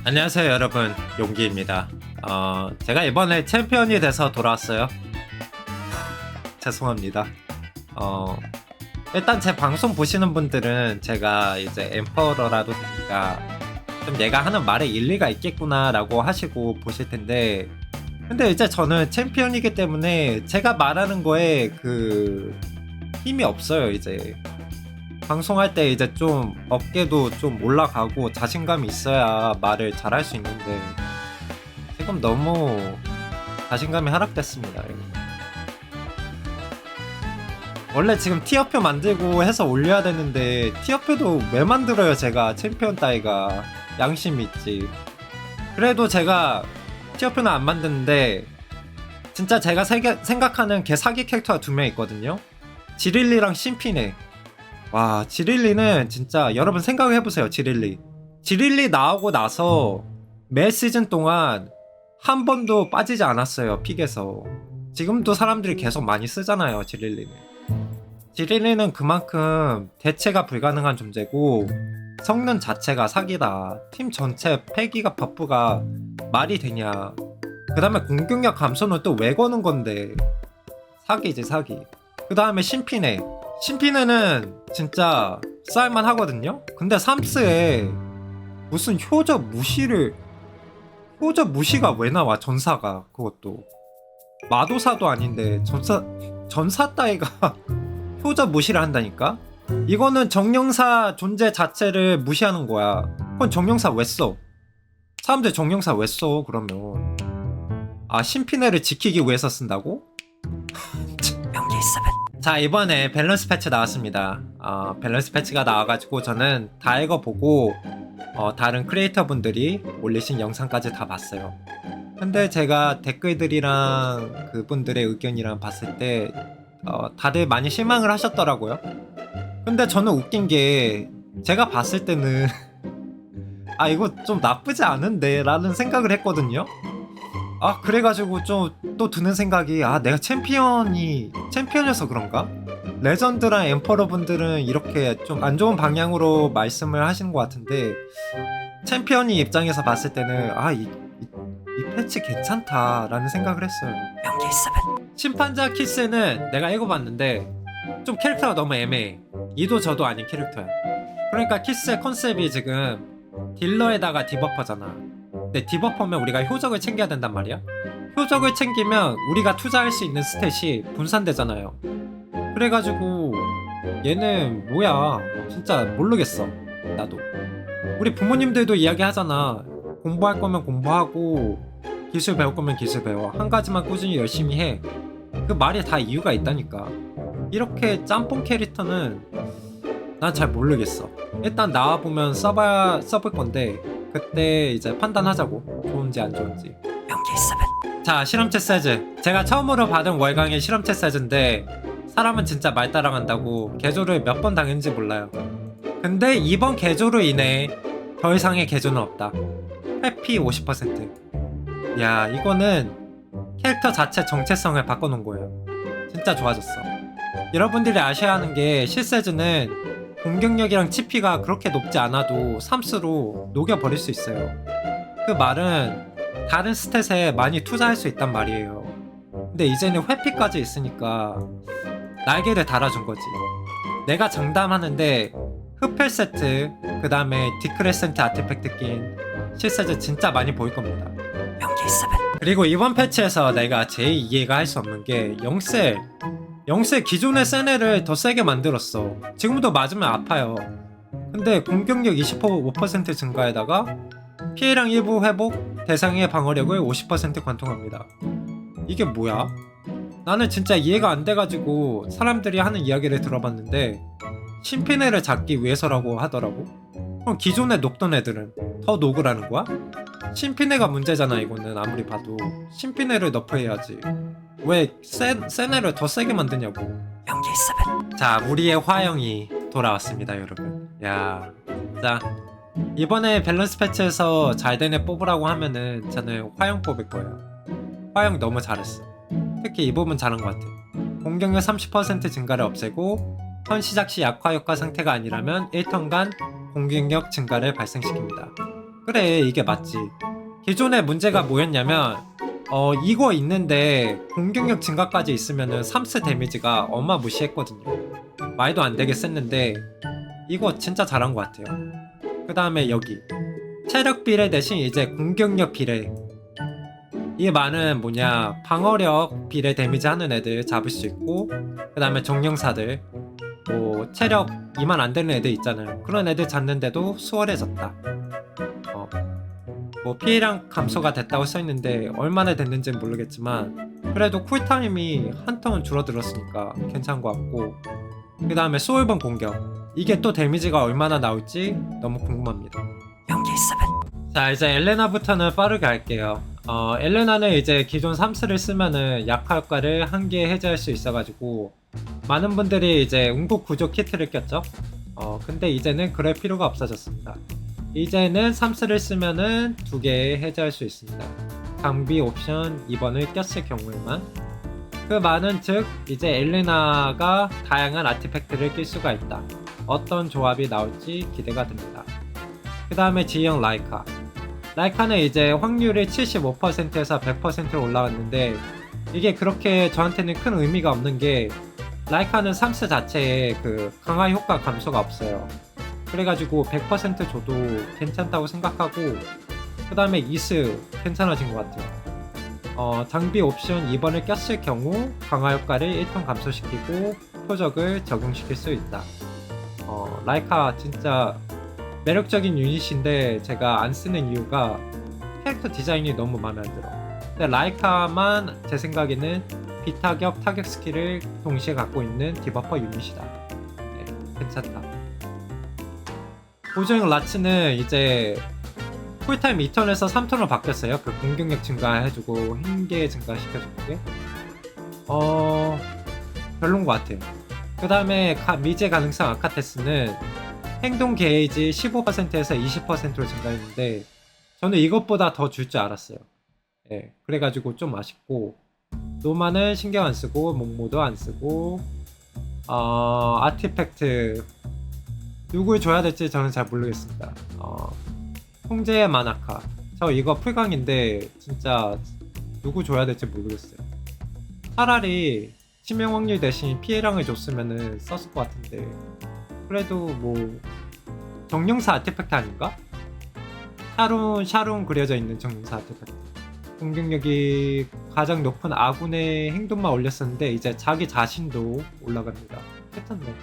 안녕하세요 여러분, 용기입니다. 제가 이번에 챔피언이 돼서 돌아왔어요. 죄송합니다. 일단 제 방송 보시는 분들은 제가 이제 엠퍼러라도 되니까 좀 얘가 하는 말에 일리가 있겠구나 라고 하시고 보실 텐데, 근데 이제 저는 챔피언이기 때문에 제가 말하는 거에 그 힘이 없어요. 이제 방송할 때 이제 좀 어깨도 좀 올라가고 자신감이 있어야 말을 잘할 수 있는데 지금 너무 자신감이 하락됐습니다. 원래 지금 티어표 만들고 해서 올려야 되는데 티어표도 왜 만들어요? 제가 챔피언 따위가 양심이 있지. 그래도 제가 티어표는 안 만드는데 진짜 제가 생각하는 개 사기 캐릭터가 2명 있거든요. 지릴리랑 심피네. 와, 지릴리는 진짜 여러분 생각해보세요. 지릴리 나오고 나서 매 시즌 동안 한 번도 빠지지 않았어요. 픽에서. 지금도 사람들이 계속 많이 쓰잖아요. 지릴리는 그만큼 대체가 불가능한 존재고 성능 자체가 사기다. 팀 전체 패기가 버프가 말이 되냐. 그 다음에 공격력 감소는 또 왜 거는 건데. 사기지 사기. 그 다음에 심피네는 진짜 쌀만 하거든요? 근데 삼스에 무슨 효저 무시가 왜 나와? 전사가. 그것도 마도사도 아닌데 전사 따위가 효저 무시를 한다니까? 이거는 정령사 존재 자체를 무시하는 거야. 그건 정령사 왜 써? 사람들 정령사 왜 써? 그러면 심피네를 지키기 위해서 쓴다고? 자, 이번에 밸런스 패치 나왔습니다. 밸런스 패치가 나와가지고 저는 다 읽어보고 다른 크리에이터 분들이 올리신 영상까지 다 봤어요. 근데 제가 댓글들이랑 그분들의 의견이랑 봤을 때 다들 많이 실망을 하셨더라고요. 근데 저는 웃긴 게 제가 봤을 때는 이거 좀 나쁘지 않은데 라는 생각을 했거든요. 그래가지고 좀 또 드는 생각이 내가 챔피언이어서 그런가? 레전드랑 엠퍼러 분들은 이렇게 좀 안 좋은 방향으로 말씀을 하시는 것 같은데 챔피언이 입장에서 봤을 때는 이 패치 괜찮다라는 생각을 했어요. 심판자 키스는 내가 읽어봤는데 좀 캐릭터가 너무 애매해. 이도 저도 아닌 캐릭터야. 그러니까 키스의 컨셉이 지금 딜러에다가 디버퍼잖아. 근데 디버퍼면 우리가 효적을 챙겨야 된단 말이야. 효적을 챙기면 우리가 투자할 수 있는 스탯이 분산되잖아요. 그래가지고 얘는 뭐야, 진짜 모르겠어. 나도 우리 부모님들도 이야기하잖아. 공부할 거면 공부하고 기술 배울 거면 기술 배워. 한 가지만 꾸준히 열심히 해. 그 말이 다 이유가 있다니까. 이렇게 짬뽕 캐릭터는 난 잘 모르겠어. 일단 나와보면 써볼 건데 그때 이제 판단하자고. 좋은지 안 좋은지. 자, 실험체 세즈. 제가 처음으로 받은 월강의 실험체 세즈인데 사람은 진짜 말 따라간다고 개조를 몇 번 당했는지 몰라요. 근데 이번 개조로 인해 더 이상의 개조는 없다. 회피 50%. 야, 이거는 캐릭터 자체 정체성을 바꿔놓은 거예요. 진짜 좋아졌어. 여러분들이 아셔야 하는 게 실세즈는 공격력이랑 치피가 그렇게 높지 않아도 삼스로 녹여버릴 수 있어요. 그 말은 다른 스탯에 많이 투자할 수 있단 말이에요. 근데 이제는 회피까지 있으니까 날개를 달아준 거지. 내가 장담하는데 흡혈 세트, 그 다음에 디크레센트 아티팩트 낀 실세즈 진짜 많이 보일 겁니다. 그리고 이번 패치에서 내가 제일 이해가 할 수 없는 게 영셀 기존의 세네를 더 세게 만들었어. 지금도 맞으면 아파요. 근데 공격력 25% 증가에다가 피해량 일부 회복, 대상의 방어력을 50% 관통합니다. 이게 뭐야? 나는 진짜 이해가 안 돼가지고 사람들이 하는 이야기를 들어봤는데 심피네를 잡기 위해서라고 하더라고. 그럼 기존에 녹던 애들은 더 녹으라는 거야? 심피네가 문제잖아. 이거는 아무리 봐도 심피네를 너프해야지. 왜 센 애를 더 세게 만드냐고. 자, 우리의 화영이 돌아왔습니다 여러분. 야, 자, 이번에 밸런스 패치에서 잘된 애 뽑으라고 하면은 저는 화영 뽑을 거예요. 화영 너무 잘했어. 특히 이 부분 잘한 것 같아. 공격력 30% 증가를 없애고 턴 시작 시 약화 효과 상태가 아니라면 1턴간 공격력 증가를 발생시킵니다. 그래, 이게 맞지. 기존의 문제가 뭐였냐면 이거 있는데 공격력 증가까지 있으면은 3스 데미지가 어마무시했거든요. 말도 안 되게 셌는데 이거 진짜 잘한 것 같아요. 그 다음에 여기 체력 비례 대신 이제 공격력 비례. 이 말은 뭐냐, 방어력 비례 데미지 하는 애들 잡을 수 있고, 그 다음에 정령사들 뭐 체력 2만 안 되는 애들 있잖아요. 그런 애들 잡는데도 수월해졌다. 뭐 피해량 감소가 됐다고 써있는데 얼마나 됐는지는 모르겠지만 그래도 쿨타임이 한 턴 줄어들었으니까 괜찮은 것 같고, 그 다음에 소울번 공격, 이게 또 데미지가 얼마나 나올지 너무 궁금합니다. 용기 있으면 자, 이제 엘레나부터는 빠르게 할게요. 엘레나는 이제 기존 3스를 쓰면은 약화 효과를 한 개 해제할 수 있어가지고 많은 분들이 이제 운국 구조 키트를 꼈죠. 근데 이제는 그럴 필요가 없어졌습니다. 이제는 3스를 쓰면은 2개 해제할 수 있습니다. 장비 옵션 2번을 꼈을 경우에만. 그 말은 즉 이제 엘레나가 다양한 아티팩트를 낄 수가 있다. 어떤 조합이 나올지 기대가 됩니다. 그 다음에 G형 라이카. 라이카는 이제 확률이 75%에서 100%로 올라갔는데 이게 그렇게 저한테는 큰 의미가 없는 게, 라이카는 3스 자체에 그 강화 효과 감소가 없어요. 그래가지고 100% 줘도 괜찮다고 생각하고, 그 다음에 이스 괜찮아진 것 같아요. 장비 옵션 2번을 꼈을 경우 강화 효과를 1톤 감소시키고 표적을 적용시킬 수 있다. 라이카 진짜 매력적인 유닛인데 제가 안 쓰는 이유가 캐릭터 디자인이 너무 마음에 안 들어. 근데 라이카만 제 생각에는 비타격 타격 스킬을 동시에 갖고 있는 디버퍼 유닛이다. 네, 괜찮다. 보조형 라츠는 이제 쿨타임 2턴에서 3턴으로 바뀌었어요. 그 공격력 증가해주고 힘계 증가시켜주는 게 별론 것 같아요. 그 다음에 미제 가능성 아카테스는 행동 게이지 15%에서 20%로 증가했는데 저는 이것보다 더 줄 줄 알았어요. 예, 그래가지고 좀 아쉽고, 노마는 신경 안 쓰고 목모도 안 쓰고, 아티팩트 누굴 줘야 될지 저는 잘 모르겠습니다. 통제의 마나카, 저 이거 풀강인데 진짜 누구 줘야 될지 모르겠어요. 차라리 치명 확률 대신 피해량을 줬으면 썼을 것 같은데, 그래도 뭐 정령사 아티팩트 아닌가? 샤룬 그려져 있는 정령사 아티팩트. 공격력이 가장 높은 아군의 행동만 올렸었는데 이제 자기 자신도 올라갑니다. 괜찮네.